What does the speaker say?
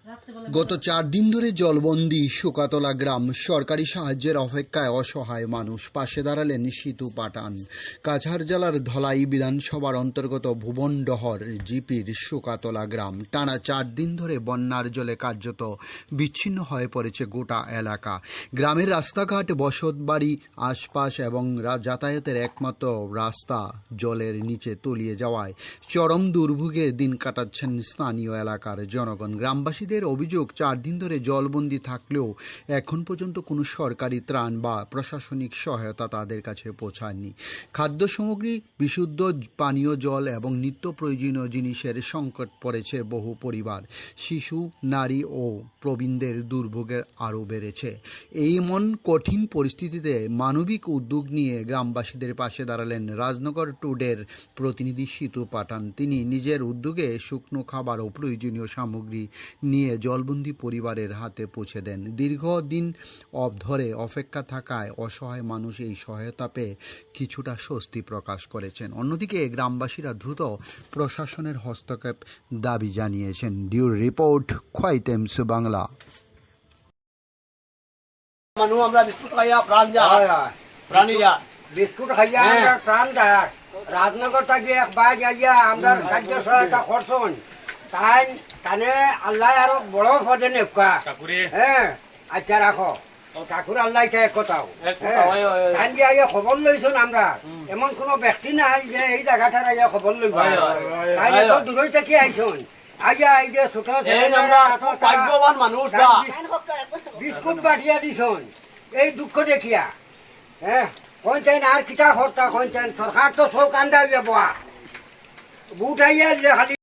গত 4 দিন ধরে জলবন্দী শুকাতলা গ্রাম। সরকারি সাহায্যের অপেক্ষায় অসহায় মানুষ। পাশে দাঁড়ালেন সিতু পাঠান। কাছাড় জেলার ধলাই বিধানসভার অন্তর্গত ভুবনডহর জিপির শুকাতলা গ্রাম। টানা 4 দিন ধরে বন্যার জলে কার্যত বিচ্ছিন্ন হয়ে পড়েছে গোটা এলাকা। গ্রামের রাস্তাঘাট, বসতবাড়ি, আশপাশ এবং যাতায়াতের একমাত্র রাস্তা জলের নিচে তলিয়ে যাওয়ায় চরম দুর্ভোগে দিন কাটাচ্ছেন স্থানীয় এলাকার জনগণ। গ্রামবাসীদের অভিযোগ, 4 দিন ধরে জলবন্দী থাকলেও এখন পর্যন্ত কোনো সরকারি ত্রাণ বা প্রশাসনিক সহায়তা তাদের কাছে পৌঁছায়নি। খাদ্য সামগ্রী, বিশুদ্ধ পানীয় জল এবং নিত্য প্রয়োজনীয় জিনিসের সংকট পড়েছে বহু পরিবার। শিশু, নারী ও প্রবীণদের দুর্ভোগের আরও বেড়েছে। এই এমন কঠিন পরিস্থিতিতে মানবিক উদ্যোগ নিয়ে গ্রামবাসীদের পাশে দাঁড়ালেন রাজনগর টুডের প্রতিনিধি সিতু পাঠান। তিনি নিজের উদ্যোগে শুকনো খাবার ও প্রয়োজনীয় সামগ্রী নিয়ে জলবন্দী পরিবারের হাতে পৌঁছে দেন। দীর্ঘদিন ধরে অপেক্ষা থাকায় অসহায় মানুষ এই সহায়তা পেয়ে কিছুটা স্বস্তি প্রকাশ করেছেন। অন্যদিকে গ্রামবাসীরা দ্রুত প্রশাসনের হস্তক্ষেপ দাবি জানিয়েছেন। ডিউর রিপোর্ট, খোয়াই টাইমস বাংলা। মানুষ আমরা বিস্কুট খাইয়া প্রাণ যায়, প্রাণী যায়, বিস্কুট খাইয়া আমরা প্রাণ যায়। রাজনগর থেকে এক বাই যাইয়া আমরা সাহায্য সহায়তা করছন। তাই তানে আল্লাহ আরো বড় পদে নেকা। হ্যাঁ, আচ্ছা রাখো। ঠাকুর আল্লাহ এক কথাও তাই দিয়ে খবর লইছন। আমরা এমন কোন ব্যক্তি নাই যে এই জায়গাটার আইয়া খবর লইব। তাই তো দূরই থেকে আইছন। আইয়া এই যে ছোট ভাগ্যবান মানুষ বিস্কুট বাটিয়া দিছন এই দুঃখ দেখিয়া। হ্যাঁ, কোন চাই আর কিতা খরতা, কোন চাই সরকার তো সব কান্দা যাবো বুট আইয়া খালি